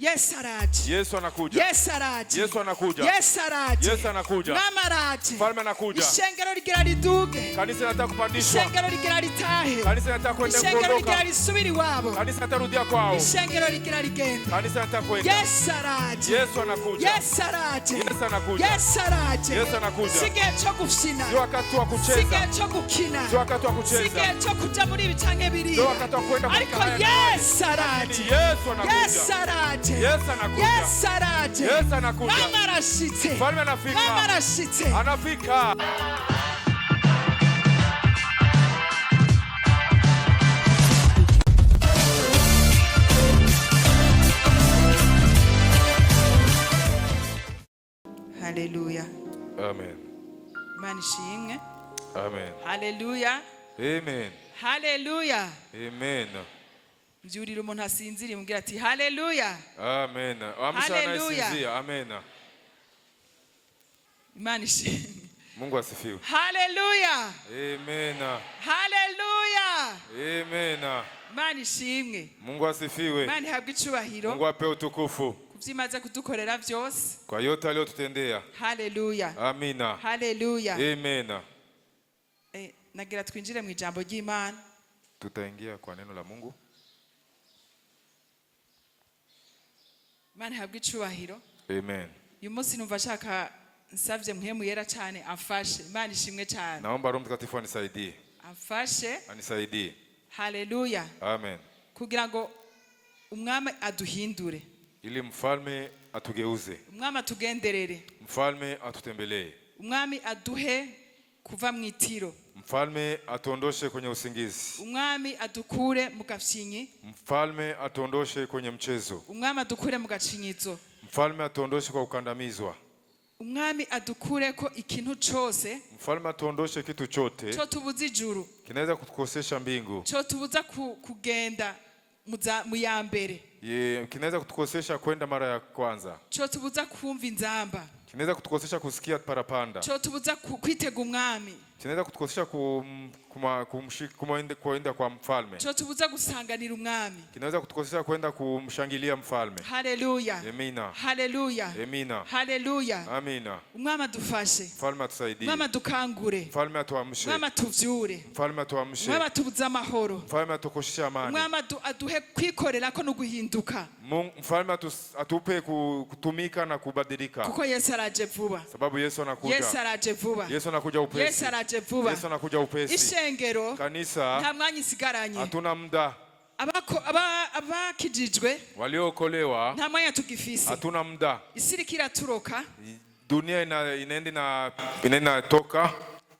Yesu araje. Yesu anakuja. Yesu araje. Yesu anakuja. Yesu araje. Yesu anakuja. Mama araje. Mfalme anakuja. Ishengero ligira liduge. Kanisa linataka kupandishwa. Ishengero ligira litahe. Kanisa linataka kwenda kuondoka. Ishengero ligira lisubiri wabo. Kanisa litarudia kwao. Ishengero ligira ligenda. Kanisa linataka kwenda. Yesu araje. Yesu anakuja. Yesu araje. Yesu anakuja. Yesu araje. Yesu anakuja. Sige cyo gufina. Sio wakati wa kucheza. Sige cyo gukina. Sio wakati wa kucheza. Sige cyo kuja muri bitange biri. Sio wakati wa kwenda ariko haya. Yesu araje. Yesu anakuja. Yesu araje. Yesu anakuja. Yesu araje. Yesu anakuja. Mama arashitse. Mfalme anafika. Mama arashitse. Anafika. Hallelujah. Amen. Imana ishimwe. Amen. Hallelujah. Amen. Hallelujah. Amen. Mjurira umuntu asinziriye mubwira ati hallelujah. Amen. Amshana isinzia. Amen. Imana ishimwe. Mungu asifiwe. Hallelujah. Amen. Hallelujah. Amen. Imana ishimwe. Mungu asifiwe. Imana ihabwe icubahiro. Mungu apewe utukufu. Kuvyimaze kudukorera vyose. Kwa yote aliyotutendea. Hallelujah. Amina. Hallelujah. Amen. Nagira twinjire mu ijambo ry'Imana. Tutaingia kwa neno la Mungu. Imana ihabwe icubahiro. Amen. Uyu munsi numva shaka nsavye muhemu yera cyane amfashe. Imana ishimwe cyane. Naomba Roho Mtakatifu anisaidie. Amfashe. Anisaidie. Hallelujah. Amen. Kugira ngo umwami aduhindure. Ili mfalme atugeuze. Umwami atugenderere. Mfalme atutembelee. Umwami aduhe kuva mu itiro. Mfalme atuondoshe kwenye usingizi. Umwami adukure mu gafyinyi. Mfalme atuondoshe kwenye mchezo. Umwami adukure mu gacinyizo. Mfalme atuondoshe kwa kukandamizwa. Umwami adukure ko ikintu cyose. Mfalme atuondoshe kitu chote. Cyo tubuza ijuru. Kinaweza kutukosesha mbingu. Cyo tubuza kugenda mu ya mbere. Kinaweza kutukosesha kwenda mara ya kwanza. Cyo tubuza kumva inzamba. Kinaweza kutukosesha kusikia parapanda. Cyo tubuza kwitega umwami. Kinaweza kutukosesha kwenda kwa mfalme. Cyo tubuza gusanganira umwami. Kinaweza kutukosesha kwenda kumshangilia mfalme. Hallelujah. Amina. Hallelujah. Amina. Hallelujah. Amina. Umwami adufashe. Mfalme atusaidie. Umwami adukangure. Mfalme atuamshe. Umwami atuvyure. Mfalme atuamshe. Umwami atubuza amahoro. Mfalme atukoshisha amani. Umwami aduhe kwikorera ko no guhinduka. Mfalme atupe kutumika na kubadilika. Kuko Yesu araje vuba. Sababu Yesu anakuja. Yesu araje vuba. Yesu anakuja upesi. Yesu araje vuba. Yesu anakuja upesi. Ishengero. Kanisa. Nta mwanya isigaranye. Hatuna muda. Abakijijwe. Waliookolewa. Nta mwanya tugifise. Hatuna muda. Isirikira turoka. Dunia inaenda toka.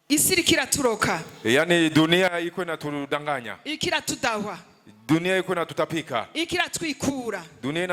Isirikira turoka. Yani dunia iko inatudanganya. Ikira tudahwa. Dunia iko inatutapika. Ikira twikura. Dunia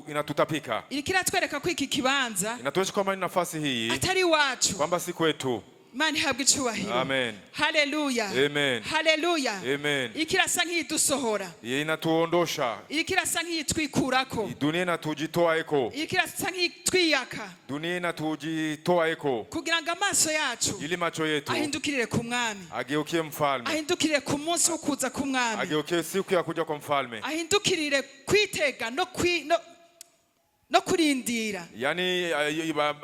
inatutapika. Ikira twereka ko iki kibanza. Inatuonyesha kwamba ni nafasi hii. Atari wacu. Kwamba si kwetu. Mani habwe icubahiro. Amen. Hallelujah. Amen. Hallelujah. Amen. Ikirasa nk'idusohora. Inatuondosha. Ikirasa nk'itwikurako. Dunia inatujitoa eko. Ikirasa nk'itwiyaka. Dunia inatujitoa eko. Kugira ngo amaso yacu. Ili macho yetu. Ahindukirire ku mwami. Ageukie mfalme. Ahindukirire ku munsi wo kuza ku mwami. Ageukie siku ya kuja kwa mfalme. Ahindukirire kwitega no kurindira. Yani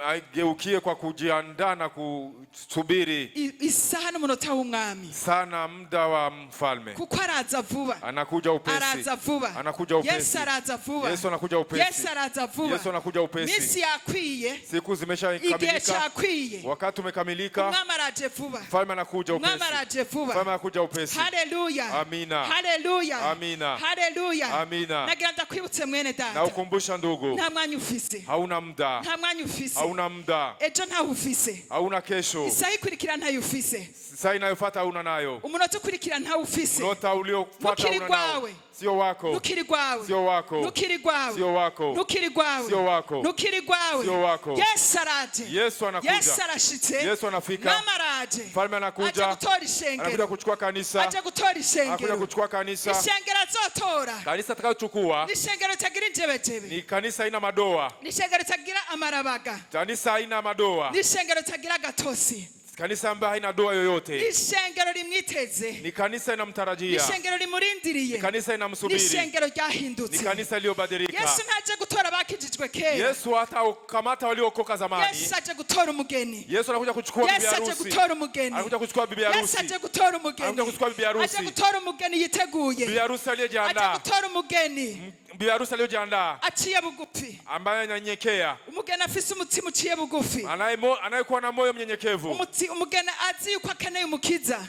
ageukie kwa kujiandaa na kusubiri isaha n'umunota w'umwami. Sana muda wa mfalme. Kuko araza vuba. Anakuja upesi. Araza vuba. Anakuja upesi. Yesu araza vuba. Yesu anakuja upesi. Yesu araza vuba. Yesu anakuja upesi. Misi yakwiye. Siku zimeshakamilika. Igihe cyakwiye. Wakati umekamilika. Umwami araje vuba. Mfalme anakuja upesi. Umwami araje vuba. Mfalme anakuja upesi. Hallelujah. Amina. Hallelujah. Amina. Hallelujah. Amina. Nagira ndakwibutse mwene data. Na ukumbusha ndugu. Nta mwanya ufise. Hauna muda. Nta mwanya ufise. Hauna muda. Ejo nta ufise. Hauna kesho. Isaha ikurikira nta ufise. Saa inayofuata hauna nayo. Umunota ukurikira nta ufise. Umunota uliofuata hauna nayo. Sio wako. Nukiri gwawe. Sio wako. Nukiri gwawe. Sio wako. Nukiri gwawe. Sio wako. Nukiri gwawe. Sio wako. Yesu araje. Yesu anakuja. Yesu arashitse. Yesu anafika. Mama araje. Mfalme anakuja. Aje gutora ishengero. Anakuja kuchukua kanisa. Aje gutora ishengero. Anakuja kuchukua kanisa. Ishengero azotora. Kanisa atakayochukua. Ishengero tagira njebejebe. Ni kanisa haina madoa. Ishengero tagira amarabaga. Kanisa haina madoa. Ishengero tagira gatosi. Kanisa ambayo haina doa yoyote. Ishengero rimwiteze. Ni kanisa inamtarajia. Ishengero rimurindiriye. Ni kanisa inamsubiri. Ishengero ryahindutse. Ni kanisa iliyobadilika. Yesu ntaje gutora abakijijwe kera. Yesu hata ukamata waliokoka zamani. Yesu aje gutora umugeni. Yesu anakuja kuchukua bibi harusi. Yesu aje gutora umugeni. Anakuja kuchukua bibi harusi. Yesu aje gutora umugeni. Anakuja kuchukua bibi harusi. Aje gutora umugeni yiteguye. Bibi harusi aliyejiandaa. Aje gutora umugeni. Bibi harusi aliyejiandaa. Aciye bugufi. Ambaye ananyenyekea. Umugeni afise umutima uciye bugufi. Anayekuwa na moyo mnyenyekevu. Umugeni azi yuko akeneye umukiza.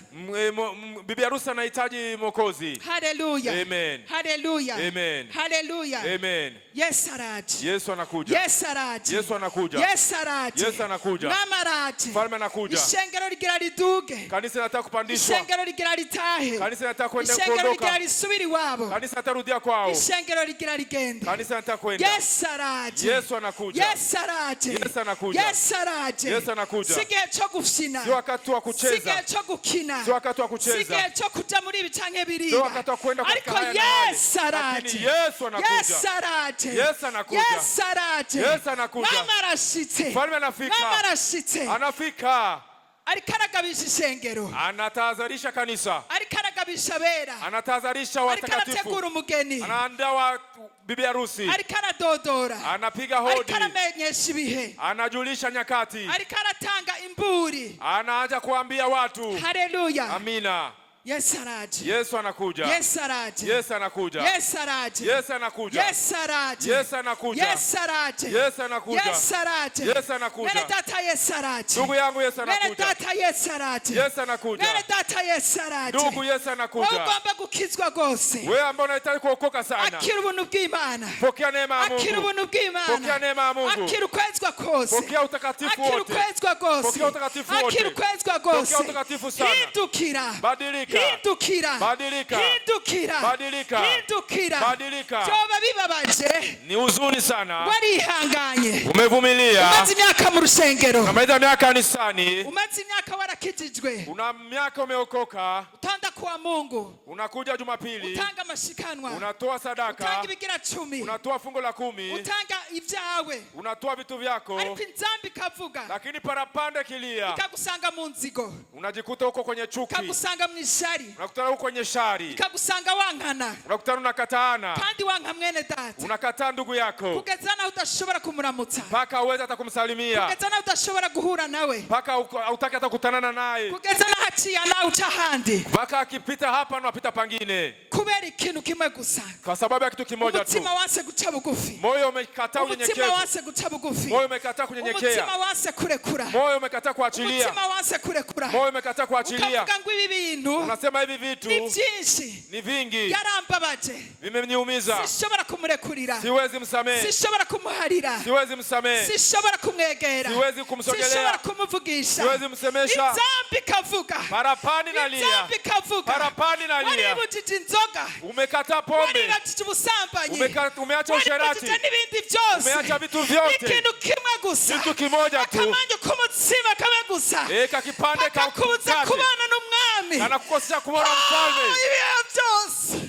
Bibi harusi anahitaji mwokozi. Haleluya. Amen. Haleluya. Amen. Haleluya. Amen. Yesu araje. Yesu anakuja. Yesu araje. Yesu anakuja. Yesu araje. Yesu anakuja. Mama araje. Mfalme anakuja. Ishengero rigira riduge. Kanisa linataka kupandishwa. Ishengero rigira ritahe. Kanisa linataka kwenda Ishengero kuondoka. rigira risubira iwabo. Kanisa litarudia kwao. Ishengero rigira rigenda. Kanisa linataka kwenda. Yesu araje. Yesu anakuja. Yesu araje. Yesu anakuja. Yesu araje. Yesu anakuja. Si igihe cyo gufina. Si wakati wa kucheza. Si igihe cyo gukina. Si wakati wa kucheza. Si igihe cyo kuja muri ibi canke biriya. Si wakati wa kwenda katika haya na yale. Yesu araje. Yesu anakuja. Yesu araje. Yesu anakuja. Yesu araje. Yesu anakuja. Mama arashitse. Mfalme anafika. Mama arashitse. Anafika. Ariko aragabisha ishengero. Anatahadharisha kanisa. Ariko aragabisha bera. Anatahadharisha Ariko watakatifu. arategura umugeni. Anaandaa bibi harusi. Ariko aradodora. Anapiga hodi. Ariko aramenyesha ibihe. Anajulisha nyakati. Ariko aratanga imburi. Anaanza kuambia watu. Haleluya. Amina. Yesu araje. Yesu anakuja. Yesu araje. Yesu anakuja. Yesu araje. Yesu anakuja. Yesu araje. Yesu anakuja. Yesu araje. Yesu anakuja. Yesu araje. Yesu anakuja. Nene data Yesu araje. Ndugu yangu Yesu Nene anakuja. data Yesu araje. Yesu anakuja. Nene data Yesu araje. Ndugu Yesu anakuja. Wewe ugomba gukizwa gose. Wewe ambao unahitaji kuokoka sana. Akira ubuntu bw'Imana. Pokea neema ya Mungu. Akira ubuntu bw'Imana. Pokea neema ya Mungu. Akira ukwezwa kose. Pokea utakatifu wote. Akira ukwezwa kose. Pokea utakatifu wote. Akira ukwezwa kose. Pokea utakatifu sana. Hindukira. Badilika. Hindukira. Badilika. Hindukira. Badilika. Hindukira. Badilika. Byoba bibabaje. Ni huzuni sana. Warihanganye. Umevumilia. Umaze imyaka mu rusengero. Umaliza miaka kanisani. Umaze imyaka warakijijwe. Una miaka umeokoka. Utanda kwa Mungu. Unakuja Jumapili. Utanga mashikanwa. Unatoa sadaka. Utanga ibigira 10. Unatoa fungo la 10. Utanga ibyawe. Unatoa vitu vyako. Ariko inzambi kavuga. Lakini parapanda kilia. Ikagusanga mu nzigo. Unajikuta huko kwenye chuki. Ikagusanga mu ishari. Unakutana huko kwenye shari. Ikagusanga wankana. Unakutana unakataana. Kandi wanka mwene data. Unakataa ndugu yako. Kugezana udashobora kumuramutsa. Paka uweze hata kumsalimia. Kugezana udashobora guhura nawe. Paka hautaki hata kukutanana naye. Kugezana haciya nawe uca handi. Paka akipita hapa na apita pangine. Kubera ikintu kimwe gusa. Kwa sababu ya kitu kimoja tu. Umutima wanse guca bugufi. Moyo umekataa unyenyekevu. Umutima wanse guca bugufi. Moyo umekataa kunyenyekea. Umutima wanse kurekura. Moyo umekataa kuachilia. Umutima wanse kurekura. Moyo umekataa kuachilia. Ukavuga ngo ibi bintu. Unasema hivi vitu. Ni byinshi. Ni vingi. Yarambabaje. Vimeniumiza. Sishobora kumurekurira. Siwezi msamehe. Sishobora kumuharira. Siwezi msamehe. Sishobora kumwegera. Siwezi kumsogelea. Sishobora kumuvugisha. Siwezi msemesha. Inzambi kavuga. Parapani nalia. Inzambi kavuga. Parapani nalia. Waribujije inzoga. Umekataa pombe. Waribujije ubusambanyi. Umeacha usherati. Waribujije n'ibindi byose. Umeacha vitu vyote. Ikintu kimwe gusa. Kitu kimoja tu. Akamanyu k'umutsima kamwe gusa. Eka kipande ka akakubuza kubana n'umwami. Anakukosea kubona mfalme. Ibihe byose.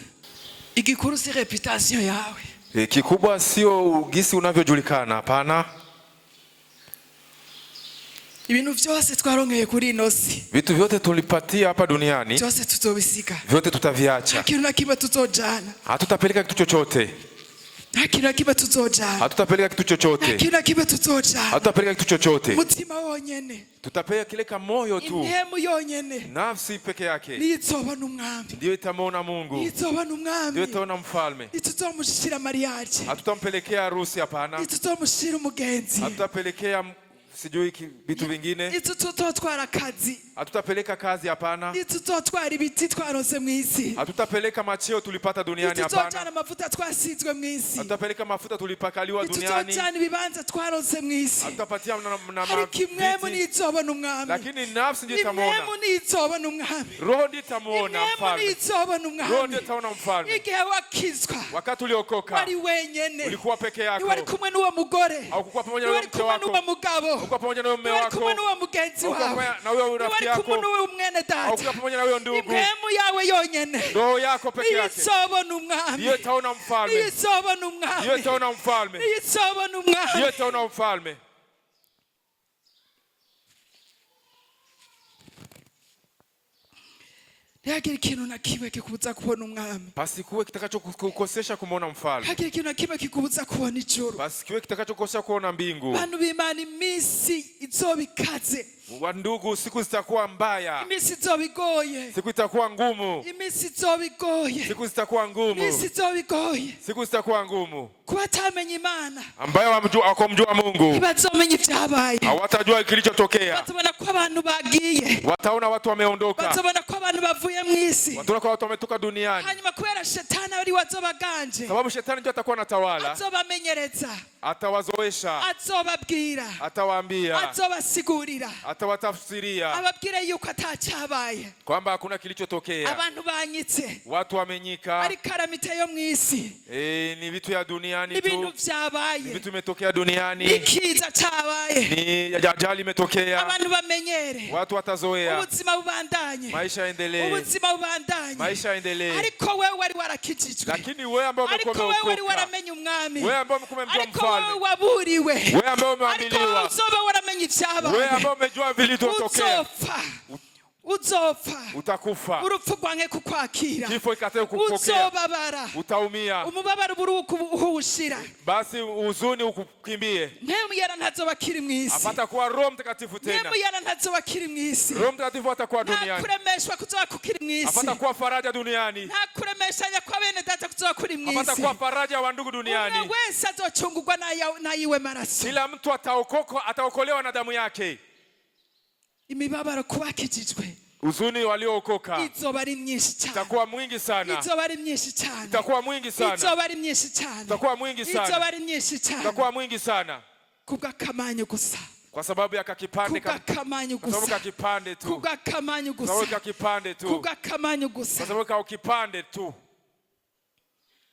Igikuru si reputation yawe. Kikubwa sio gisi unavyojulikana, hapana. Ibintu byose twaronkeye kuri inosi. Vitu vyote tulipatia hapa duniani. Byose tutobisika. Vyote tutaviacha. Hakiru na kiba tuzojana. Hatutapeleka kitu chochote. Hakiru na kiba tuzojana. Hatutapeleka kitu chochote. Hakiru na kiba tuzojana. Hatutapeleka kitu chochote. Mutima wonyene. Tutapeleka kile kama moyo tu. Impemu yonyene. Nafsi peke yake. Nizoba n'umwami. Ndio itamwona Mungu. Nizoba n'umwami. Ndio itaona mfalme. Ituzomushira mariage. Hatutampelekea harusi, hapana. Ituzomushira umugenzi. Hatutapelekea sijui vitu vingine. Itutotwara akazi. Hatutapeleka kazi, hapana. Itutotwara ibiti twarose mu isi. Hatutapeleka macheo tulipata duniani, hapana. Itutotwara amavuta twasizwe mu isi. Hatutapeleka mafuta tulipakaliwa duniani. Itutotwara ibibanza twarose mu isi. Hatutapatia na ariko imwemu nizobona umwami. Lakini nafsi ndiyo itamuona. Imwemu nizobona umwami. Roho ndiyo itamuona mfalme. Imwemu nizobona umwami. Roho ndiyo itaona mfalme. Igihe wakizwa. Wakati uliokoka. Wari wenyene. Ulikuwa peke yako. Wari kumwe n'uwo mugore. Haukuwa pamoja na mke wako. Wari kumwe n'uwo mugabo. Haukuwa pamoja na mume wako. Wari kumwe n'uwo mugenzi wawe. Na huyo rafiki yako. Wari kumwe n'uwo mwene data. Haukuwa pamoja na huyo ndugu. Imwemu yawe yonyene. Roho yako peke yake. Nizobona umwami. Ndiyo itaona mfalme. Nizobona umwami. Ndiyo itaona mfalme. Nizobona umwami. Ndiyo itaona mfalme. Hagira ikintu na kimwe kikubuza kubona umwami. Pasikuwe kitakachokukosesha kumwona mfalme. Hagira ikintu na kimwe kikubuza kubona ijuru. Pasikuwe kitakachokosesha kuona mbingu. Bantu b'Imana iminsi izobikaze. Wandugu, siku zitakuwa mbaya. Iminsi izobigoye. Siku itakuwa ngumu. Iminsi izobigoye. Siku zitakuwa ngumu. Iminsi izobigoye. Siku zitakuwa ngumu. Kubatamenya Imana. Ambayo wakumjua Mungu. Bazomenya ibyabaye. Hawatajua kilichotokea. Bazobona ko abantu bagiye. Wataona watu wameondoka. Bazobona ko abantu bavuye mu isi. Wataona ko watu wametoka duniani. Hanyuma kubera shetani ari wazobaganje. Sababu shetani ndiye atakuwa anatawala. Azobamenyereza. Atawazoesha. Azobabwira. Atawaambia. Azobasigurira. Atawatafsiria. Ababwire yuko atacyabaye. Kwamba hakuna kilichotokea. Abantu banyitse. Watu wamenyika. Ari karamite yo mu isi. Ni vitu ya duniani tu. Ibintu vyabaye. Ni vitu imetokea duniani. Ikiza cyabaye. Ni ajali imetokea. Abantu bamenyere. Watu watazoea. Ubuzima bubandanye. Maisha yaendelee. Ubuzima bubandanye. Maisha yaendelee. Ariko wewe wari warakijijwe. Lakini wewe ambaye umekomeokoka. Ariko wewe wari waramenye umwami. Wewe ambaye umemjua mfalme. Ariko wewe waburiwe. Wewe ambaye umeambiliwa. Ariko uzoba waramenye ivyabaye. Wewe ambaye umejua vilitokea. Uzopfa. Utakufa. Urupfu rwanke kukwakira. Kifo ikataye kukupokea. Uzobabara. Utaumia. Umubabaro buruku uhushira. Basi huzuni ukukimbie. Mpemu yera ntazobakiri mu isi. Apata kuwa Roho Mtakatifu tena. Mpemu yera ntazobakiri mu isi. Roho Mtakatifu atakuwa duniani. Ntakuremeshwa kuzoba kukiri mu isi. Apata kuwa faraja duniani. Ntakuremeshanya kwa bene data kuzoba kuri mu isi. Apata kuwa faraja wa ndugu duniani. Umwe wese azocungurwa na yiwe maraso. Kila mtu ataokolewa na damu yake. Imibabaro kubakijijwe. Huzuni waliookoka izoba ari myinshi cyane. Itakuwa mwingi sana. Izoba ari myinshi cyane. Itakuwa mwingi sana. Izoba ari myinshi cyane. Itakuwa mwingi sana. Izoba ari myinshi cyane. Itakuwa mwingi sana. Kubw'akamanyu gusa. Kwa sababu ya kakipande kubw'akamanyu gusa. Kwa sababu kakipande tu. Kubw'akamanyu gusa. Kwa sababu kakipande tu. Kubw'akamanyu gusa. Kwa sababu kakipande tu.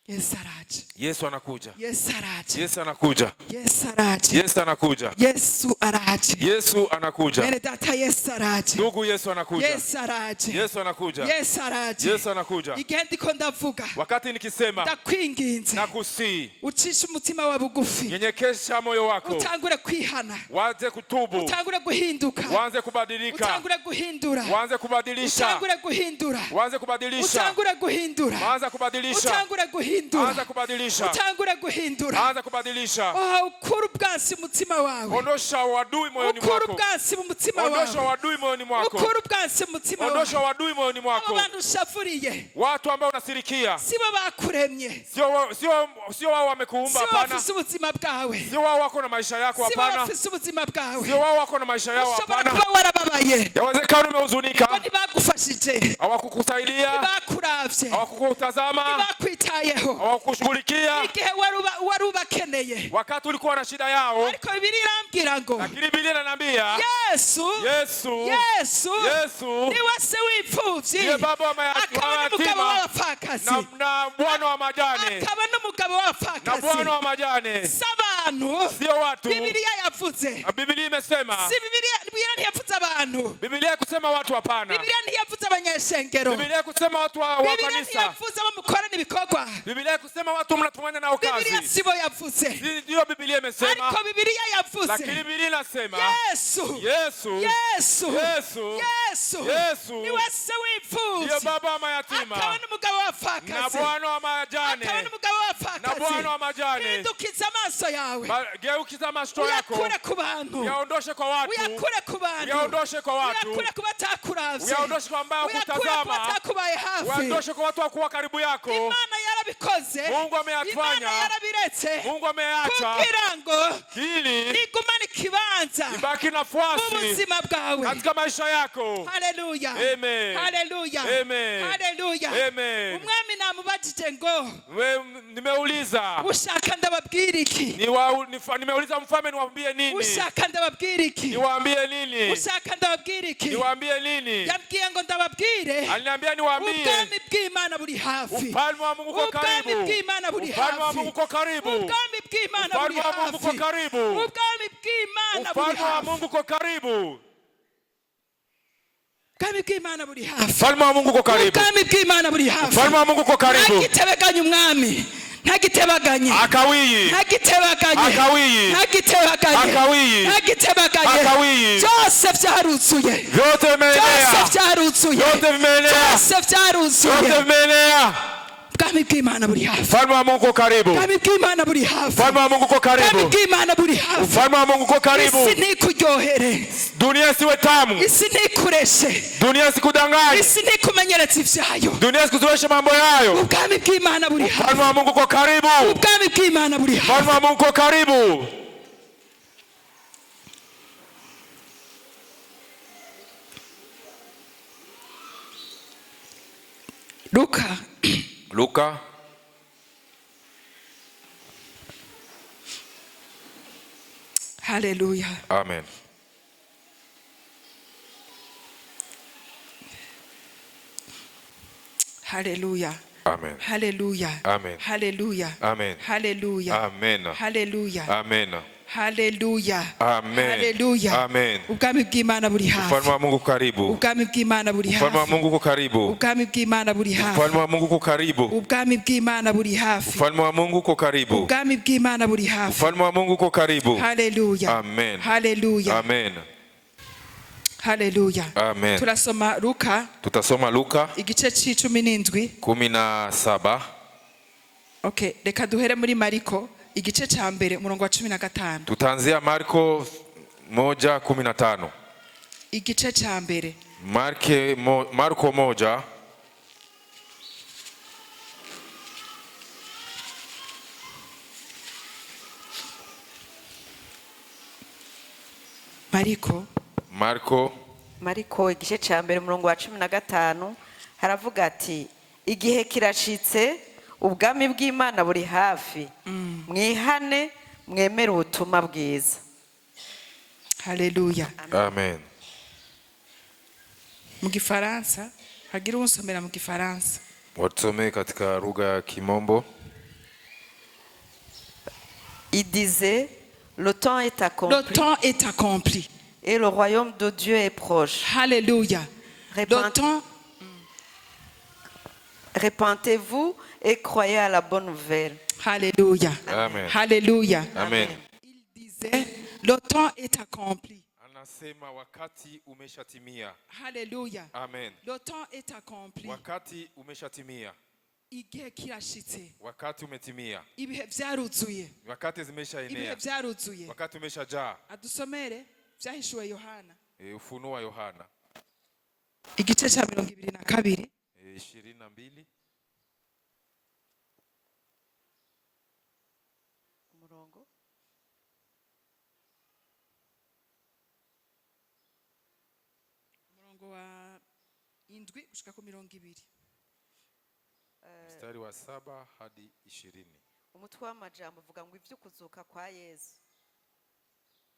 Yesu araje. Yesu anakuja. Yesu araje. Yesu anakuja. Yesu araje. Yesu anakuja. Yesu araje. Yesu anakuja. Bene data Yesu araje. Ndugu Yesu anakuja. Yesu araje. Yesu anakuja. Yesu araje. Yesu anakuja. Igihe ndiko ndavuga. Wakati nikisema. Ndakwinginze. Nakusii. Ucisha umutima wa bugufi. Nyenyekesha moyo wako. Utangure kwihana. Waanze kutubu. Utangure guhinduka. Waanze kubadilika. Utangure guhindura. Waanze kubadilisha. Utangure guhindura. Waanze kubadilisha. Utangure guhindura. Waanze kubadilisha. Utangure guhindura. Waanze kubadilisha. Utangure guhindura. Anza kubadilisha. Ukuru bwansi mutima wawe. Ondosha wadui moyoni mwako. Ukuru bwansi mutima wawe. Ondosha wadui moyoni mwako. Ukuru bwansi mutima wawe. Ondosha wadui moyoni mwako. Abantu ushafuriye. Watu ambao unasirikia. Sibo bakuremye. Sio wao wamekuumba hapana. Sio ubuzima bwawe. Sio wao wako na maisha yako hapana. Sio ubuzima bwawe. Sio wao wako na maisha yao hapana. Warababaye. Yawezekana umehuzunika. Kwani bakufashije. Hawakukusaidia. Bakuravye. Hawakukutazama. Bakwitayeho. Hawakukushughulikia. Igihe wari ubakeneye. Wakati ulikuwa na shida yao. Ariko Biblia irambwira ngo. Lakini Biblia inaniambia. Yesu. Ni wase w'imfuvyi. Ndiye baba wa mayatima. Na bwana wa majane. Akaba n'umugabo w'abapfakazi. Na bwana wa majane. Sabantu. Sio watu. Biblia yavuze. Biblia imesema. Si Biblia ntiyavuze abantu. Biblia kusema watu hapana. Biblia ntiyavuze abanyeshengero. Biblia kusema watu wa kanisa. Biblia ntiyavuze abo mukorana ibikorwa. Biblia kusema watu mnatumanya nao kazi. Biblia sibo yavuze. Ndio Biblia imesema. Ariko Biblia yavuze. Lakini Biblia inasema. Yesu. Ni wase w'imfuvyi. Ndio baba wa mayatima. Akaba n'umugabo w'abapfakazi. Na bwana wa majane. Akaba n'umugabo w'abapfakazi. Na bwana wa majane. Hindukiza amaso yawe. Geukiza macho yako. Uyakure ku bantu. Yaondoshe kwa watu. Uyakure ku bantu. Yaondoshe kwa watu. Uyakure ku batakuravye. Yaondoshe kwa ambao kutazama. Uyakure ku batakubaye hafi. Yaondoshe kwa watu wa kuwa karibu yako. Imana yarabikoze. Mungu ameyafanya. Imana yarabiretse. Mungu ameacha. Kugira ngo hili ligumane kibanza. Ibaki nafasi. Ubuzima bwawe. Katika maisha yako. Haleluya. Amen. Haleluya. Amen. Haleluya. Amen. Umwami namubajije ngo. Nimeuliza. Ushaka ndababwira iki? Nimeuliza mfalme niwaambie nini? Ushaka ndababwira iki? Niwaambie nini? Ushaka ndababwira iki? Niwaambie nini? Yambwiye ngo ndababwire. Aliniambia niwaambie. Ubwami bw'Imana buri hafi. Ufalme wa Mungu uko karibu. Ubwami bw'Imana buri hafi. Ufalme wa Mungu uko karibu. Ubwami bw'Imana buri hafi. Ufalme wa Mungu uko karibu. Ubwami bw'Imana buri hafi. Ufalme wa Mungu uko karibu. Ubwami bw'Imana buri hafi. Ufalme wa Mungu uko karibu. Ubwami bw'Imana buri hafi. Ufalme wa Mungu uko karibu. Nagitebeganya umwami. ntagitebaganye akawiyi ntagitebaganye akawiyi ntagitebaganye akawiyi ntagitebaganye akawiyi byose byaruzuye vyote vimenea byose byaruzuye vyote vimenea byose byaruzuye vyote vimenea ubwami bw'Imana buri hafi ufalme wa Mungu karibu ubwami bw'Imana buri hafi ufalme wa Mungu uko ubwami karibu bw'Imana buri hafi ufalme wa Mungu uko karibu isi ntikuryohere dunia isiwe tamu isi ntikureshe dunia isikudanganye isi ntikumenyereza ivyayo dunia isikuzoeshe mambo yayo ubwami bw'Imana buri hafi ufalme wa Mungu uko karibu ubwami bw'Imana buri hafi ufalme wa Mungu uko karibu Luka Hallelujah. Amen. Hallelujah. Amen. Hallelujah. Amen. Hallelujah. Amen. Hallelujah. Amen. Hallelujah. Amen. Hallelujah. Amen. Hallelujah. Amen. Ubwami bw'Imana buri hafi. Ufalme wa Mungu karibu. Ubwami bw'Imana buri hafi. Ufalme wa Mungu uko karibu. Ubwami bw'Imana buri hafi. Ufalme wa Mungu uko karibu. Ubwami bw'Imana buri hafi. Ufalme wa Mungu uko karibu. Ubwami bw'Imana buri hafi. Ufalme wa Mungu uko karibu. Hallelujah. Amen. Hallelujah. Amen. Hallelujah. Amen. Turasoma Luka. Tutasoma Luka Igice c'17. 17. Okay, reka duhere muri Mariko igice ca mbere umurongo wa 15. Tutaanzia Marko 1:15. Igice ca mbere. Marko 1. Mariko igice ca mbere umurongo wa 15 haravuga ati igihe kirashitse ubwami bw'Imana buri hafi mwihane mwemere ubutumwa bwiza. Hallelujah. Amen. Mu Gifaransa hagira unsomera mu Gifaransa. Watusomee katika lugha ya Kimombo. Il disait le temps est accompli. Le temps est accompli. Et le royaume de Dieu est proche. Hallelujah. Le temps. Repentez-vous et croyez à la bonne nouvelle. Hallelujah. Amen. Hallelujah. Amen. Il disait le temps est accompli. Anasema wakati umeshatimia. Hallelujah. Amen. Le temps est accompli. Wakati umeshatimia. Igihe kirashitse. Wakati umetimia. Ibihe vyaruzuye. Wakati zimeshaenea. Ibihe vyaruzuye. Wakati umeshajaa. Adusomere vyahishuwe Yohana. Ufunuo wa Yohana. Igice ca 22. 22. Umurongo wa 7 gushika ku 20. Mstari wa 7 hadi 20. Umutwe w'amajambo uvuga ngo ivyo kuzuka kwa Yesu.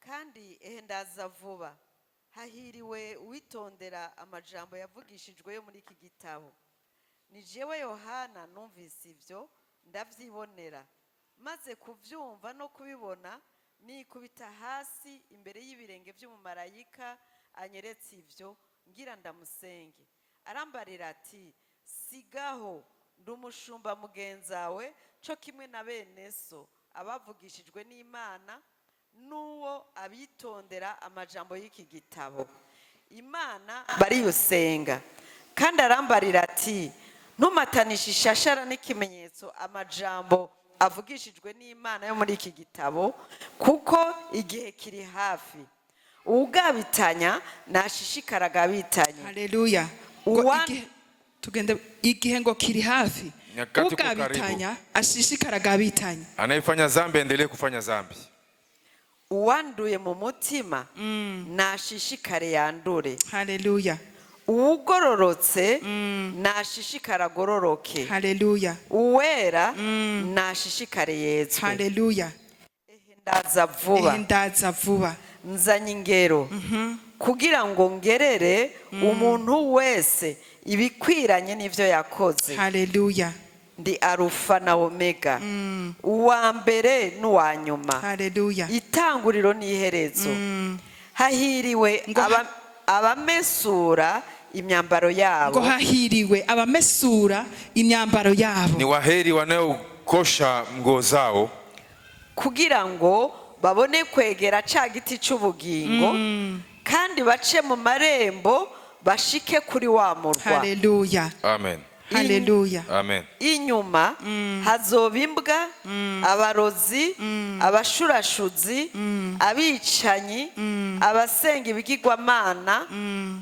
Kandi ndaza vuba. Hahiriwe uwitondera amajambo yavugishijwe yo muri iki gitabo. Ni jewe Yohana numvise ivyo ndavyibonera. Maze kuvyumva no kubibona nikubita hasi imbere y'ibirenge by'umumarayika anyeretse ivyo ngira ndamusenge. Arambarira ati sigaho ndumushumba mugenzawe cyo kimwe na bene so abavugishijwe n'Imana nuwo abitondera amajambo y'iki gitabo. Imana bariyusenga. Kandi arambarira ati ntumatanisha ishashara n'ikimenyetso amajambo avugishijwe n'Imana yo muri iki gitabo kuko igihe kiri hafi. Ugabitanya nashishikara gabitanya. Hallelujah. Tugende igihe ngo kiri hafi. Ugabitanya ashishikara gabitanya. Anayefanya zambi endelee kufanya zambi. Uwanduye mu mutima nashishikare yandure. Hallelujah. Uwugororotse nashishikara gororoke. Hallelujah. Uwera nashishikare yezwe. Hallelujah. Ndaza vuba. Nzanye ingero kugira ngo ngerere umuntu wese ibikwiranye n'ivyo yakoze. Hallelujah. Ndi Arufa na Omega. Uwa mbere n'uwa nyuma. Hallelujah. Itanguriro n'iherezo. Hahiriwe abamesura imyambaro yabo. Ngo hahiriwe abamesura imyambaro yabo. Ni waheri kukosha nguo zao kugira ngo babone kwegera ca giti c'ubugingo kandi bace mu marembo bashike kuri wa murwa. Haleluya. Amen. Haleluya. Amen. Inyuma hazoba imbwa, abarozi, abashurashuzi, abicanyi, abasenga ibigirwamana,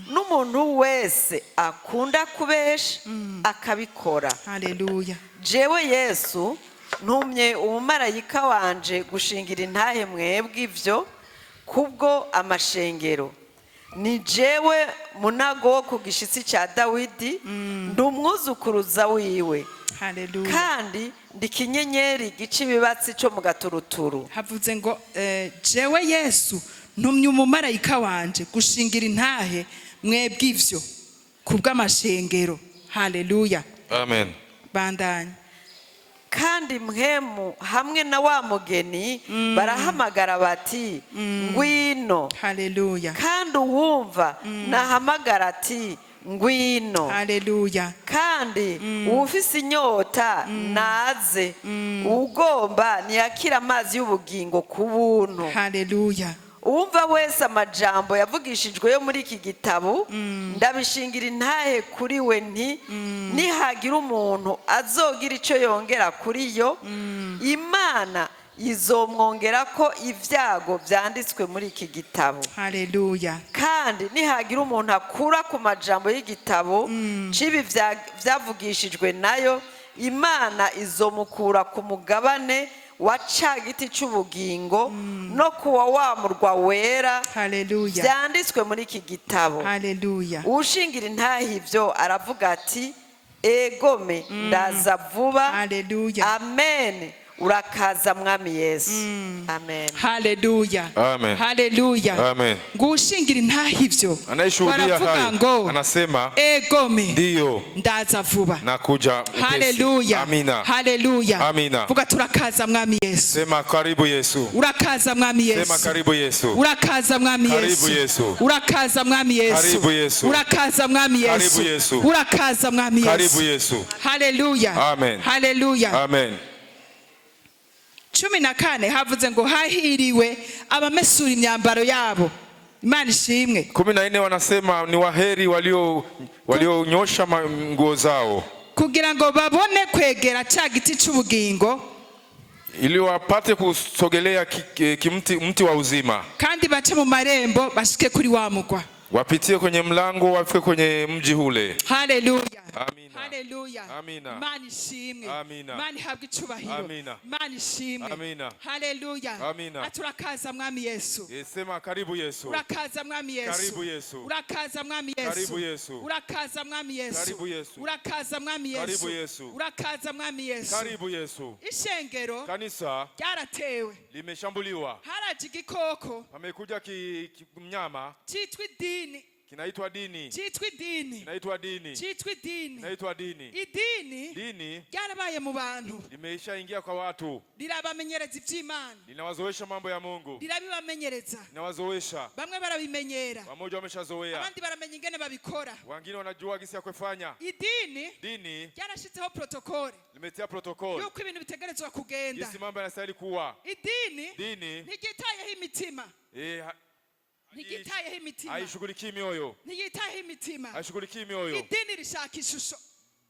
n'umuntu wese akunda kubesha akabikora. Haleluya. Jewe Yesu ntumye umumarayika wanje gushingira intahe mwebwe ivyo kubwo amashengero. Ni jewe munago wo ku gishitsi ca Dawidi, ndi umwuzukuruza wiwe. Haleluya. Kandi ndi kinyenyeri gica ibibatsi co mu gaturuturu. Havuze ngo jewe Yesu ntumye umumarayika wanje gushingira intahe mwebwe ivyo kubw'amashengero. Haleluya. Amen. Bandanye. Kandi mpwemu hamwe na wa mugeni barahamagara bati ngwino. Haleluya. Kandi uwumva nahamagara ati ngwino. Haleluya. Kandi uwufise inyota naze, ugomba niyakira amazi y'ubugingo ku buntu. Haleluya. Uwumva wese amajambo yavugishijwe yo muri iki gitabo ndabishingira intahe kuri we nti nihagira umuntu azogira ico yongera kuri yo, Imana izomwongera ko ivyago vyanditswe muri iki gitabo. Haleluya. Kandi nihagira umuntu akura ku majambo y'igitabo cibi vyavugishijwe nayo, Imana izomukura ku mugabane wa ca giti c'ubugingo no kuwa wa murwa wera. Haleluya. Vyanditswe muri iki gitabo. Haleluya. Ushingira intahe ivyo aravuga ati egome ndaza vuba. Haleluya. Amen. Urakaza mwami Yesu. Amen. Haleluya. Amen. Haleluya. Amen. Ngushingira intahe ivyo Anayeshuhudia hayo anasema egome ndiyo ndaza vuba. nakuja upesi. Haleluya. Amina. Haleluya. Amina. Vuga turakaza mwami Yesu. Sema karibu Yesu. Urakaza mwami Yesu. Sema karibu Yesu. Urakaza mwami Yesu. Karibu Yesu. Urakaza mwami Yesu. Karibu Yesu. Urakaza mwami Yesu. Karibu Yesu. Urakaza mwami Yesu. Karibu Yesu. Haleluya. Amen. Haleluya. Amen. 14 havuze ngo hahiriwe abamesura imyambaro yabo. Imana ishimwe. 14 wanasema ni waheri walionyosha nguo zao kugira ngo babone kwegera ca giti c'ubugingo, ili wapate kusogelea mti wa uzima, kandi bace mu marembo bashike kuri wa mugwa, wapitie kwenye mlango wafike kwenye mji ule. Haleluya. Amina. Haleluya. Amina. Imana ishimwe. Amina. Imana ihabwe icubahiro. Amina. Imana ishimwe. Amina. Haleluya. Amina. Aturakaza mwami Yesu. Sema karibu Yesu. Urakaza mwami Yesu. Karibu Yesu. Urakaza mwami Yesu. Karibu Yesu. Urakaza mwami Yesu. Karibu Yesu. Urakaza mwami Yesu. Karibu Yesu. Urakaza mwami Yesu. Karibu Yesu. Ishengero Kanisa ryaratewe, limeshambuliwa. haraje igikoko Pamekuja mnyama citwa idini. kinaitwa dini. Citwa idini. Kinaitwa dini. Citwa idini. Kinaitwa dini. Idini Dini ryarabaye mu bantu, limeishaingia kwa watu, rirabamenyereza ivy'Imana, linawazoesha mambo ya Mungu, rirabibamenyereza. linawazoesha. Bamwe barabimenyera, Wamoja wameshazoea, abandi baramenya ingene babikora. wengine wanajua gisi ya kufanya. Idini Dini ryarashizeho protokole limetia protokoli yuko ibintu bitegerezwa kugenda. gisi mambo yanastahili kuwa. Idini Dini ntigitayeho imitima, ntigitayeho imitima, haishughulikii mioyo, ntigitayeho imitima. haishughulikii mioyo. Idini rishaka ishusho.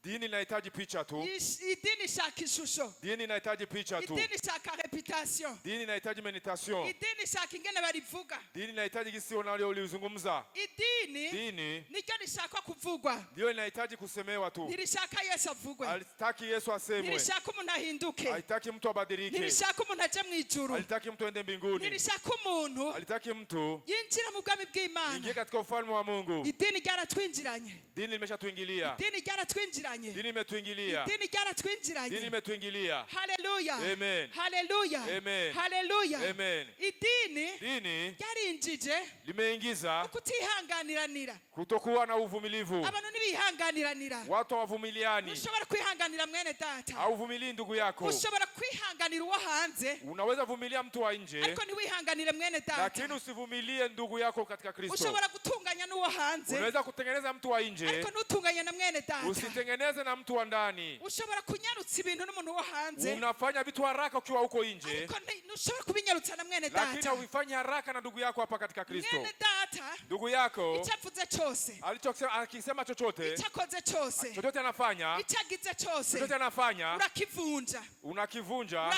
Dini inahitaji picha tu. Idini ishaka ishusho. Dini inahitaji picha tu. Idini ishaka reputation. Dini inahitaji meditation. Idini ishaka ingene barivuga. Dini inahitaji gisi unalolizungumza. Dini niryo rishaka kuvugwa, ndio inahitaji kusemewa tu. ntirishaka Yesu avugwe, Alitaki Yesu asemwe, ntirishaka umuntu ahinduke, alitaki mtu abadilike, ntirishaka umuntu aje mu ijuru, alitaki mtu aende mbinguni, ntirishaka umuntu alitaki mtu yinjira mu bwami bw'Imana. ingie katika ufalme wa Mungu. Idini ryaratwinjiranye, Dini limeshatwingilia, idini ryaratwinjiranye, dini imetuingilia, idini ryaratwinjiranye. dini imetuingilia. Haleluya. Amen. Haleluya. Amen. Haleluya. Amen. Idini Dini ryarinjije limeingiza kutihanganiranira. kutokuwa na uvumilivu. Abantu ntibihanganiranira. Watu hawavumiliani. Ushobora kwihanganira mwene data, Hauvumilii ndugu yako. ushobora kwihanganira uwo hanze, Unaweza vumilia mtu wa nje, ariko ntiwihanganire mwene lakini data. usivumilie ndugu yako katika Kristo. Ushobora gutunganya n'uwo hanze, Unaweza kutengeneza mtu wa nje, ariko ntutunganye na mwene data. usitengeneze Usitengeneze na mtu wa ndani. Ushobora kunyarutsa ibintu n'umuntu wo hanze. Unafanya vitu haraka ukiwa huko nje. Ariko ushobora kubinyarutsa na mwene data. Lakini ufanye haraka na ndugu yako hapa katika Kristo. Mwene data. Ndugu yako. Ichavuze cyose. Akisema chochote. Ichakoze cyose. Chochote anafanya. Ichagize cyose. Chochote anafanya. Urakivunja. Unakivunja.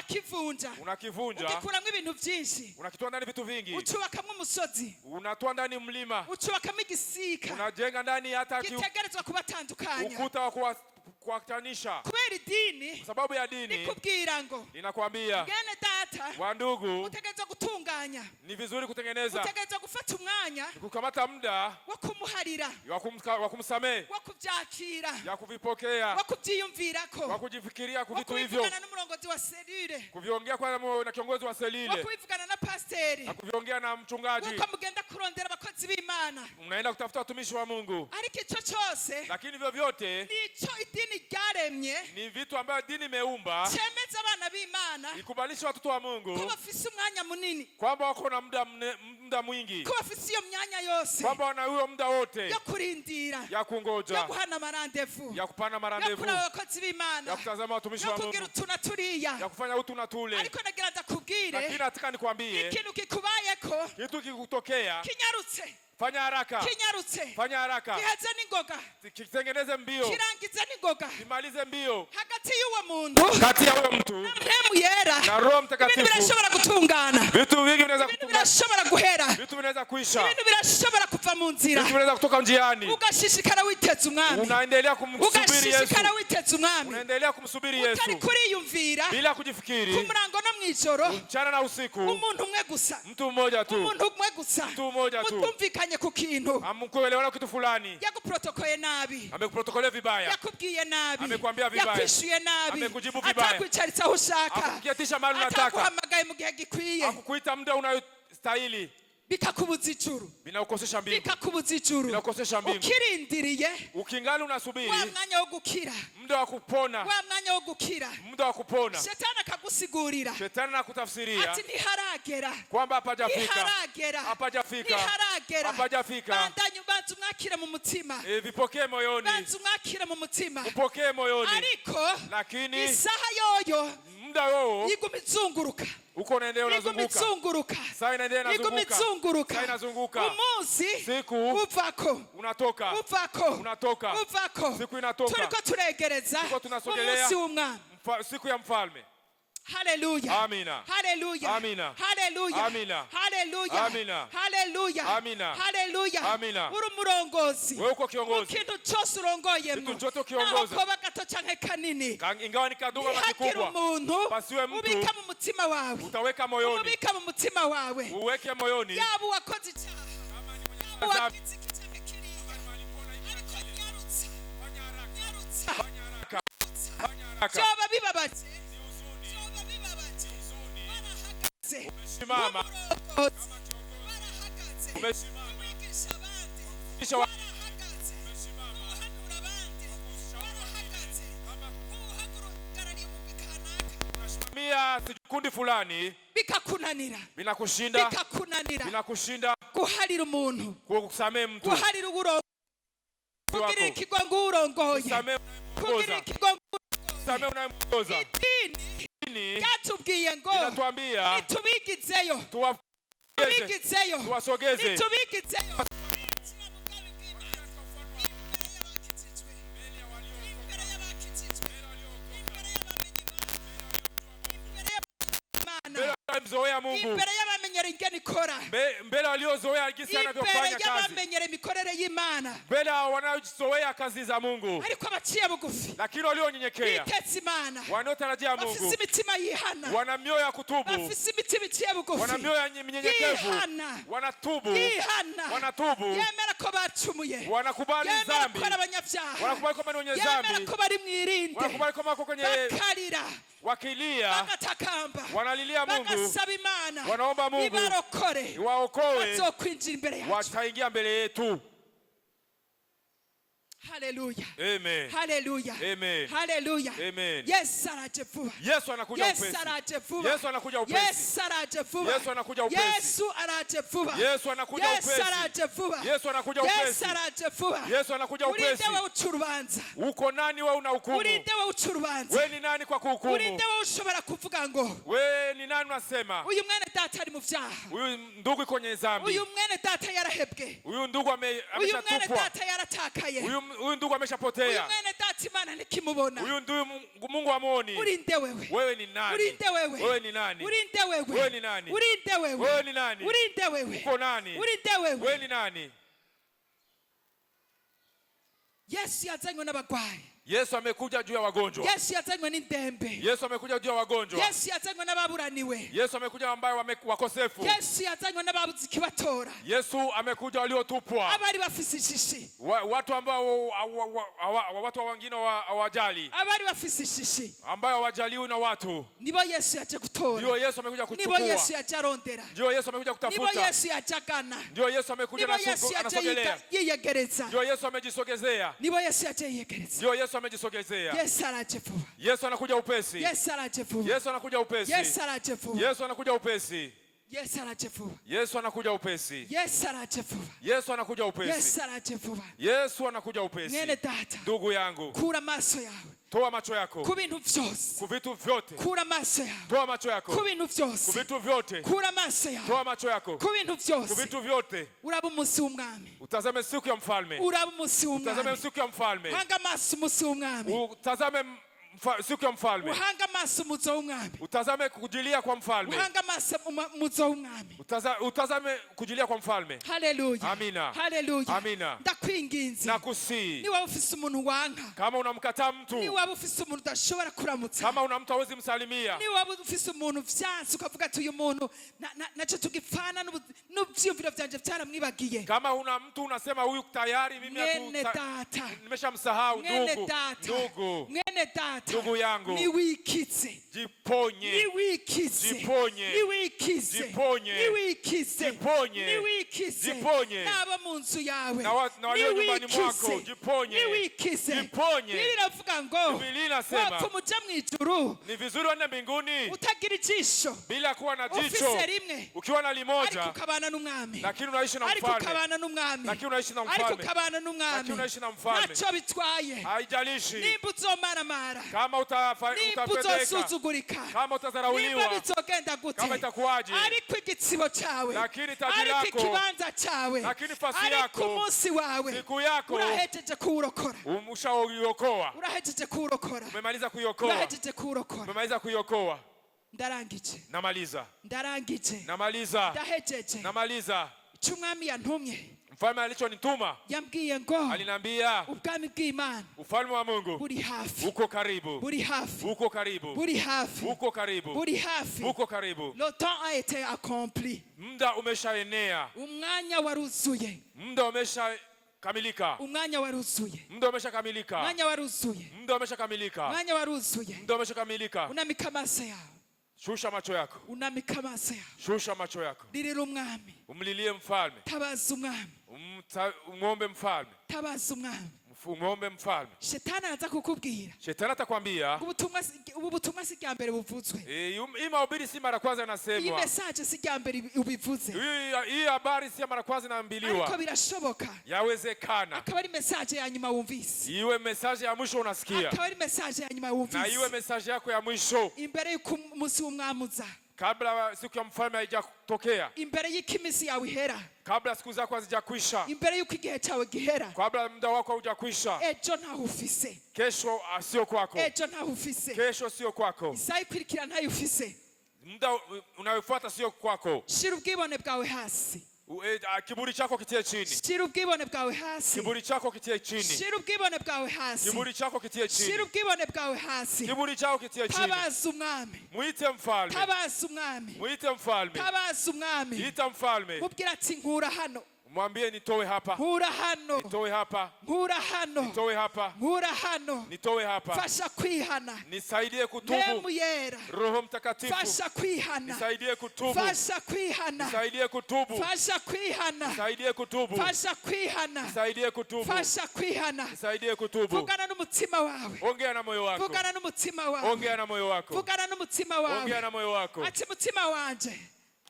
Ukikuramwe ibintu byinshi. Unakitoa ndani vitu vingi. Ucubakamwe umusozi. Unatoa ndani mlima. Ucubakamwe igisika. Unajenga ndani hata kitegerezwa kubatandukanya. Ukuta wa kuwatanisha. Kubera dini. Sababu ya dini. Nikubwira ngo. Ninakwambia. Mwene data. Wa ndugu. Utegerezwa gutunganya. Ni vizuri kutengeneza. Utegerezwa gufata umwanya. Kukamata muda. Wa kumuharira. Wa kumsamehe. Wa kubyakira. Ya kuvipokea. Wa kubyiyumvirako. Wa kujifikiria kuvitu hivyo. Kuvugana n'umurongozi wa selule. Kuviongea na kiongozi wa selile. Wa kuvugana na pasteri. Na kuviongea na mchungaji. Uko mugenda kurondera abakozi b'Imana. Mnaenda kutafuta watumishi wa Mungu. Ariko ico cyose. Lakini hivyo vyote nico idini ryaremye. Ni vitu ambavyo dini imeumba. Chemeza abana b'Imana. Ikubalisha watoto wa Mungu. Ko bafise umwanya munini. Kwamba wako na muda mwingi. Ko bafise iyo myanya yose. Kwamba wana huyo muda wote. Yo kurindira. Ya kungoja. Yo guhana marandevu. Ya kupana marandevu. Yo kuraba abakozi b'Imana. Ya kutazama watumishi wa Mungu. Yo kugira utuna turiya. Ya kufanya utu na tule. Ariko nagira ndakubwire. Lakini nataka nikwambie. Ikintu kikubayeko. Kitu kikutokea. Kinyarutse. Fanya haraka. Kinyarutse. Fanya haraka. Kiheze n'ingoga. Kitengeneze mbio. Kirangize n'ingoga. Kimalize mbio. Hagati y'uwo muntu. Kati ya huyo mtu. Na Mpemu Yera. Na Roho Mtakatifu. Ibintu birashobora gutungana. Vitu vingi vinaweza kutungana. Ibintu birashobora guhera. Vitu vinaweza kuisha. Ibintu birashobora kuva mu nzira. Vitu vinaweza kutoka njiani. Ugashishikara witeze umwami. Unaendelea kumsubiri Yesu. Ugashishikara witeze umwami. Unaendelea kumsubiri Yesu. Utari kuriyumvira. Bila kujifikiri. Ku murango no mwijoro. Mchana na usiku. Umuntu umwe gusa. Mtu mmoja tu. Umuntu umwe gusa. Mtu mmoja tu. Mutumvikanye ku kintu. Amkuelewana kitu fulani. Yakuprotokoye nabi. Amekuprotokolea vibaya. Yakubwiye nabi. Amekwambia vibaya. Yakwishuye nabi. Amekujibu vibaya. Atakwicaritsa aho ushaka. Akuketisha mahali unataka. Atakuhamagaye mu gihe gikwiye. Akukuita muda unayostahili. Bikakubuza ijuru. Binaukosesha mbingu. Bikakubuza ijuru. Binaukosesha mbingu. Ukirindiriye. Ukingali unasubiri. Wa mwanya wo gukira. Muda wa kupona. Wa mwanya wo gukira. Muda wa kupona. Shetani akagusigurira. Shetani anakutafsiria. Ati ntiharagera. Kwamba hapajafika. Ntiharagera. Hapajafika. Ntiharagera. Hapajafika. Bandanye ubanza umwakire mu mutima. Vipokee moyoni. Banza umwakire mu mutima. Upokee moyoni. Ariko. Lakini. Isaha yoyo. Muda wao. Yiguma izunguruka. Uko unaendelea unazunguka. Saa inaendelea inazunguka. Saa inazunguka. Umunsi. Siku. Uvako. Unatoka. Siku inatoka. Turiko turegereza. Umunsi w'umwami. Siku ya mfalme. Haleluya. Amina. Haleluya. Amina. Haleluya. Amina. Haleluya. Amina. Haleluya. Amina. Haleluya. Amina. Uri umurongozi. Wewe uko kiongozi. Kintu cyose urongoyemo. Kitu chote ukiongoza. Naho koba gato canke kanini. Ingawa ni kadogo ama kikubwa. Pasiwe mtu. Ubika mu mutima wawe. Utaweka moyoni. Ubika mu mutima wawe. Uweke moyoni. Yaba wakoze icyaha. Wakizi kitake kiriya. Ariko nyarutsa. Nyarutsa. Joba bibabaje. Simama. Kundi fulani bikakunanira binakushinda guharira umuntu kukusamea mtu guharira uburongo kugira ikigongo urongoye kugira ikigongo kusamea unayemgoza idini yatubwiye ngo inatuambia tubigizeyo tuwasogeze mzoea Mungu imbere y'abamenyera ingene ikora mbele waliozoea jinsi anavyofanya kazi y'abamenyera imikorere y'Imana mbele wanaozoea kazi za Mungu ariko abaciye bugufi lakini walionyenyekea bitetse Imana wanaotarajia Mungu bafise imitima yihana wana mioyo ya kutubu bafise imitima iciye bugufi wana mioyo ya minyenyekevu wanatubu yemera ko bacumuye wanakubali dhambi wanakubali kwamba ni wenye dhambi yemera ko bari mwirinde wanakubali kwamba wako kwenye bakarira wakilia bagatakamba wanalilia Mungu bagasaba Imana wanaomba Mungu ibarokore waokoe bazokwinjira imbere yacu wataingia mbele yetu Hallelujah. Amen. Hallelujah. Amen. Hallelujah. Amen. Yesu araje vuba. Yesu anakuja Yesu upesi. araje vuba. Yesu anakuja upesi. Yesu araje vuba. Yesu anakuja upesi. Yesu araje vuba. Yesu anakuja Yesu upesi. araje vuba. Yesu anakuja upesi. Yesu araje vuba. Yesu anakuja upesi. Urinde wewe uca urubanza. Uko nani wewe unahukumu? Urinde wewe uca urubanza. Wewe ni nani kwa kuhukumu? Urinde wewe ushobora kuvuga ngo Wewe ni nani unasema? uyu mwene data ari mu vyaha. Huyu ndugu kwenye dhambi. Uyu mwene data yarahebwe. Huyu ndugu Uyu mwene ameshatupwa. data yaratakaye. Huyu ndugu Uyu ameshapotea. mwene data Imana ntikimubona. Huyu ndugu Mungu amuoni. Urinde wewe. Wewe ni nani? Urinde wewe. Wewe ni nani? Urinde wewe. Wewe ni nani? Urinde wewe. Wewe ni nani? Urinde wewe. Uko nani? Urinde wewe. Wewe ni nani? Yesu yazanywe n'abagwayi. Yesu amekuja juu ya wagonjwa. Yesu yazanywe n'indembe. Yesu amekuja juu ya wagonjwa. Yesu yazanywe n'ababuraniwe. Yesu amekuja ambao wakosefu. Yesu yazanywe n'ababuze ikibatora. Yesu amekuja waliotupwa. Abari bafise ishishi. Watu ambao watu wengine hawajali. Abari bafise ishishi. Ambao hawajaliwi na watu. Nibo Yesu yaje gutora. Ndio Yesu amekuja kuchukua. Nibo Yesu yaje arondera. Ndio Yesu amekuja kutafuta. Nibo Yesu yaje agana. Ndio Yesu amekuja Nibo Yesu anasogelea. yaje yiyegereza. Ndio Yesu amejisogezea. Nibo Yesu yaje yiyegereza. Ndio Yesu amejisogezea. Yesu araje vuba. Yesu anakuja upesi. Yesu araje vuba. Yesu anakuja upesi. Yesu araje vuba. Yesu anakuja upesi. Yesu araje vuba. Yesu anakuja upesi. Yesu araje vuba. Yesu anakuja upesi. Yesu araje vuba. Yesu anakuja upesi. Mwene data. Ndugu yangu, Kura maso yawe. toa macho yako Ku bintu vyose. ku vitu vyote. Kura maso yawe. Toa macho yako Ku bintu ku vyose. vitu vyote. Kura maso yawe. Toa macho yako Ku bintu ku vyose. vitu vyote. Uraba umunsi w'umwami. Utazame siku ya mfalme. Uraba umunsi Utazame w'umwami. siku ya mfalme. Hanga amaso umunsi w'umwami. Utazame siku ya mfalme. Uhanga amaso umuzo w'umwami. Utazame kujilia kwa mfalme. Uhanga amaso umuzo w'umwami. Utazame kujilia kwa mfalme. Haleluya. Amina. Haleluya. Amina. Ndakwinginze. Nakusii. Ni waba ufise umuntu wanka. Kama unamkataa mtu. Ni waba ufise umuntu udashobora kuramutsa. Kama una mtu hawezi msalimia. Ni waba ufise umuntu vyanse ukavuga ati uyu muntu naco tugipfana n'uvyiyumviro vyanje vyaramwibagiye. Kama una mtu unasema huyu tayari mimi nimeshamsahau ndugu. Ndugu. Mwene data. Ndugu yangu. Niwikize. Jiponye. Niwikize. Jiponye. Niwikize. Jiponye. Niwikize. Jiponye. Niwikize. Jiponye. Naba mu nzu yawe. Na walio nyumbani mwako. Jiponye. Niwikize. Jiponye. Biblia inavuga ngo Biblia inasema wapfa muja mw'ijuru ni vizuri wende mbinguni utagira ijisho bila kuwa na jicho. ufise rimwe Ukiwa na limoja ariko ukabana n'umwami. lakini unaishi na Ariko mfalme. ukabana n'umwami. Lakini unaishi na Ariko mfalme. ukabana n'umwami. Lakini unaishi na mfalme. Naco bitwaye. Haijalishi. Nimba uzomaramara. Kama Nimba utapendeka. uzosuzugurika. Kama Nimba utazarauliwa. bizogenda gute. Kama itakuwaje. Ariko igitsibo cawe. Lakini taji Ariko lako. ikibanza cawe. Lakini fasi Ariko yako. umunsi wawe. Siku yako. Urahejeje kuwurokora. Umeshaiokoa. Urahejeje kuwurokora. Umemaliza kuiokoa. Urahejeje kuwurokora. Umemaliza kuiokoa. Ndarangije. Namaliza. Ndarangije. Namaliza. Ndahejeje. Namaliza. Ico umwami yantumye. Mfalme alichonituma. Yambwiye ngo Aliniambia ubwami bw'Imana ufalme wa Mungu buri hafi. uko karibu. Buri hafi. Uko karibu. Buri hafi. Uko karibu. Buri hafi. Uko karibu. Le temps a été accompli. Muda umeshaenea. Umwanya waruzuye. Muda umeshakamilika. Umwanya waruzuye. Muda umeshakamilika. Umwanya waruzuye. Muda umeshakamilika. Umwanya waruzuye. Muda umeshakamilika. Unamika amaso yawe. Shusha macho yako. Unamika amaso yawe. Shusha macho yako. Ririra umwami. Umlilie mfalme. Tabaza umwami. Umwombe mfalme. Tabaza umwami. Umwombe mfalme. Shetani araza kukubwira. Shetani atakwambia Ubu butumwa si rya mbere buvuzwe. hii mahubiri si mara kwanza Iyi inasemwa. message si rya mbere ubivuze. Hii habari si mara kwanza inaambiliwa. Ariko birashoboka. Yawezekana. Akaba ari message ya nyuma wumvise. Iwe message ya mwisho unasikia. Akaba ari message ya nyuma wumvise. Na iwe message yako ya mwisho. Imbere y'uko umunsi w'umwamuza. Kabla siku ya mfalme haijatokea. Imbere y'uko iminsi yawe ihera. Kabla siku zako hazijakwisha. Imbere y'uko igihe cyawe gihera. Kabla muda wako haujakwisha. Ejo ntaho ufise. Kesho sio kwako. Ejo ntaho ufise. Kesho sio kwako. Isaha ikurikira ntayo ufise. Muda unayofuata sio kwako. Shira ubwibone bwawe hasi. Kiburi chako kitie chini. Shira ubwibone bwawe hasi. Kiburi chako kitie chini. Shira ubwibone bwawe hasi. Kiburi chako kitie chini. Shira ubwibone bwawe hasi. Kiburi chako kitie chini. Tabaza umwami. Muite mfalme. Tabaza umwami. Muite mfalme. Tabaza umwami. Ita mfalme. Mubwira ati nkura hano. Mwambie nitowe hapa. Nkura hano. Nitowe hapa. Nkura hano. Nitowe hapa. Nkura hano. Nitowe hapa. Fasha kwihana. Nisaidie kutubu. Mpemu yera. Roho Mtakatifu. Fasha kwihana. Nisaidie kutubu. Fasha kwihana. Nisaidie kutubu. Fasha kwihana. Nisaidie kutubu. Fasha kwihana. Nisaidie kutubu. Fasha kwihana. Nisaidie kutubu. Vugana n'umutima wawe. Ongea na moyo wako. Vugana n'umutima wawe. Ongea na moyo wako. Vugana n'umutima wawe. Ongea na moyo wako. Ati mutima wanje.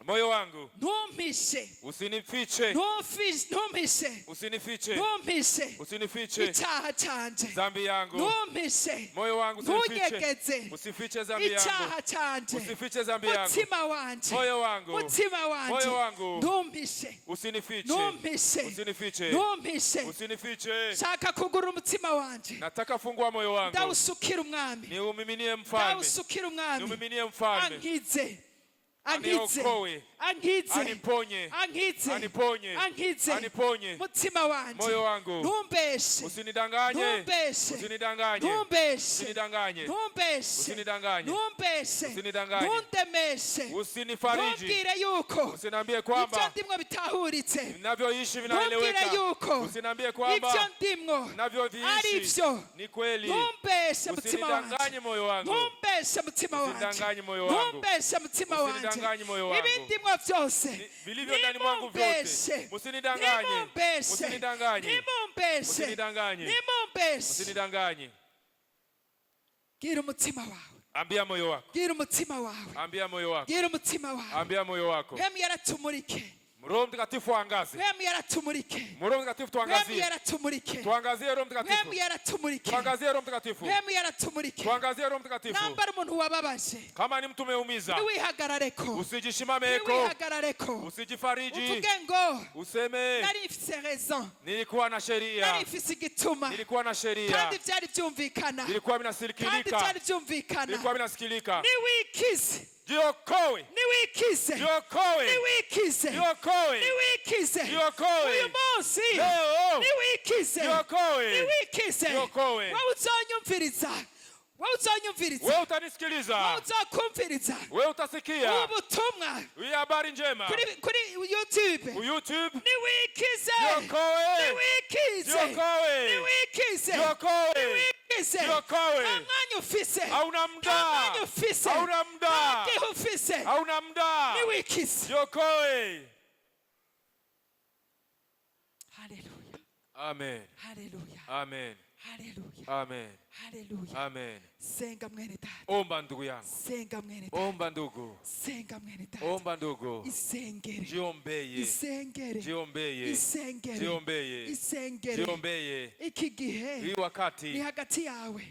Moyo wangu. Ntumpishe. Usinifiche. Ntumpishe. Usinifiche. Ntumpishe. Usinifiche. Icyaha canje. Dhambi yangu. Ntumpishe. Moyo wangu usinifiche. Ntugegeze. Usifiche dhambi yangu. Icyaha canje. Usifiche dhambi yangu. Mutima wanje. Moyo wangu. Mutima wanje. Moyo wangu. Ntumpishe. Usinifiche. Ntumpishe. Usinifiche. Ntumpishe. Usinifiche. Shaka kugura umutima wanje. Nataka fungua moyo wangu. Ndawusukira umwami. Niumiminie mfalme. Ndawusukira umwami. Niumiminie mfalme. Ankize. Aniokoe. Ankize. Aniponye. Ankize. Aniponye. Ankize. Aniponye. Mutima wanje. Moyo wangu. Ntumbeshe. Usinidanganye. Ntumbeshe. Usinidanganye. Ntumbeshe. Usinidanganye. Ntumbeshe. Usinidanganye. Ntumbeshe. Usinidanganye. Ntuntemeshe. Usinifariji. Ntumbwire yuko Usiniambie ibyo kwamba ndimwo bitahuritse. ninavyoishi Ntumbwire vinaeleweka. yuko Usiniambie ibyo kwamba ndimwo ari ninavyoviishi byo. ni kweli. Ntumbeshe mutima wanje. Usinidanganye moyo wangu. Ntumbeshe mutima wanje. Usinidanganye moyo wangu. Ntumbeshe mutima wanje. Usinidanganye moyo wangu. Ibindimwo byose Vilivyo ndani mwangu vyote. Usinidanganye. Usinidanganye. Nimumbeshe. Usinidanganye. Nimumbeshe. Usinidanganye. Gira umutima wawe. Ambia moyo wako. Gira umutima wawe. Ambia moyo wako. Gira umutima wawe. Ambia moyo wako. Hemu yaratumurike. Roho Mtakatifu angaze. Hemu yaratumurike. Roho Mtakatifu Hemu tuangazie. yaratumurike. Tuangazie Roho Mtakatifu. Hemu yaratumurike. Tuangazie Roho Mtakatifu. Hemu yaratumurike. Tuangazie Roho Mtakatifu. Nambara umuntu wababaje. Kama ni mtu umeumiza, Niwihagarareko. usijishimameko. Niwihagarareko. Usijifariji. Uvuge ngo Useme nari mfise raison. nilikuwa na sheria. Nari mfise igituma. Nilikuwa na sheria. Kandi vyari vyumvikana. Nilikuwa Kandi vinasikilika. vyari vyumvikana. Nilikuwa vinasikilika. Niwikize. Jiokoe. Niwikize. Jiokoe. Niwikize. Jiokoe. Niwikize. Jiokoe. Uyu munsi. Leo. Niwikize. Jiokoe. Niwikize. Jiokoe. Wowe uzonyumviriza. Wowe uzonyumviriza. Wewe utanisikiliza. Wowe uzokumviriza. Wewe utasikia. Ubutumwa. Hii habari njema. Kuri YouTube. Ku YouTube. Niwikize. Jiokoe. Niwikize. Jiokoe. Niwikize. Jiokoe. Niwikize. Jiokoe. Amwanya ufise. Hauna muda. Amwanya ufise. Hauna muda. Amwanya ufise. Hauna muda. Niwikize. Jiokoe. Hallelujah. Amen. Hallelujah. Amen. Hallelujah. Amen. Hallelujah. Amen. Senga mwene data. Omba ndugu yangu. Senga mwene data. Omba ndugu. Senga mwene data. Omba ndugu. Isengere. Jiombeye. Isengere. Jiombeye. Isengere. Jiombeye. Isengere. Jiombeye. Iki gihe Hii wakati ni hagati yawe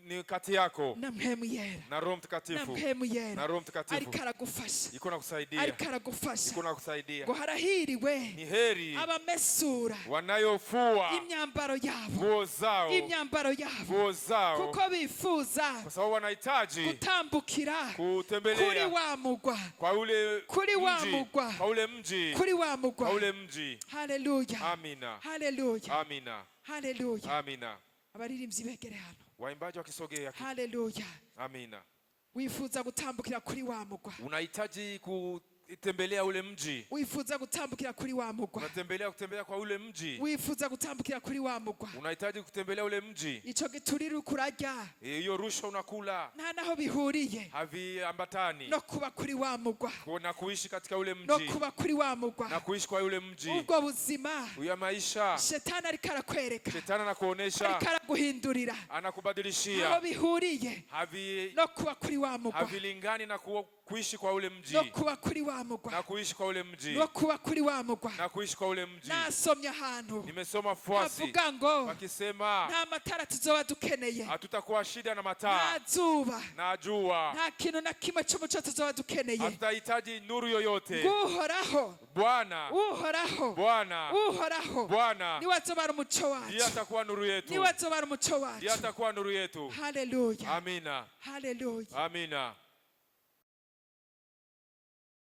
ni kati yako na mpemu yera. na Roho Na Mtakatifu. mpemu Na yera. Roho Mtakatifu. Ariko aragufasha. Iko na kusaidia. Ariko aragufasha. Iko na kusaidia. Ngo harahiriwe Ni heri abamesura wanayofua imyambaro yabo. nguo zao. Imyambaro yabo. Nguo zao. Kuko bifuza Kwa sababu wanahitaji gutambukira kuri kutembelea wa mugwa. kwa ule Kuri wa mji. mugwa. Kwa ule mji. Kuri wa mugwa. Kwa ule mji. Hallelujah. Amina. Hallelujah. Amina. Hallelujah. Amina. Abaririmbyi begere hano. Waimbaji wakisogea. Hallelujah. Amina. Wifuza gutambukira kuri wa mugwa. Unahitaji kutembelea ule mji. Wifuza gutambukira kuri wa mugwa. Kutembelea kwa ule mji. Wifuza gutambukira kuri wa mugwa. Unahitaji kutembelea ule mji. Ico giturire ukurarya. Hiyo rushwa unakula. Nta naho bihuriye. Haviambatani. No kuba kuri wa mugwa. Na kuishi katika ule No mji. kuba kuri wa mugwa. Na kuishi kwa ule mji. Ubwo buzima. Uya maisha. Shetani ariko arakwereka. Shetani anakuonesha. Ariko araguhindurira. Anakubadilishia. Naho bihuriye. No kuba kuri wa mugwa. Havilingani na kuishi kwa ule mji. No kuba kuri wa mugwa. Na kuishi kwa ule mji. No kuba kuri wa mugwa. Na kuishi kwa ule mji. Nasomye ahantu. Nimesoma fuasi. Avuga ngo wakisema nta matara tuzoba dukeneye. Hatutakuwa shida na mataa. Nta zuba. Na jua. Nta kintu na kimwe cy'umuco tuzoba dukeneye. Hatutahitaji nuru yoyote. Uhoraho. Bwana. Uhoraho. Bwana. Uhoraho. Bwana. Niwe azobara umuco wacu. Ndiye atakuwa nuru yetu. Niwe azobara umuco wacu. Ndiye atakuwa nuru yetu. Hallelujah. Amina. Hallelujah. Amina.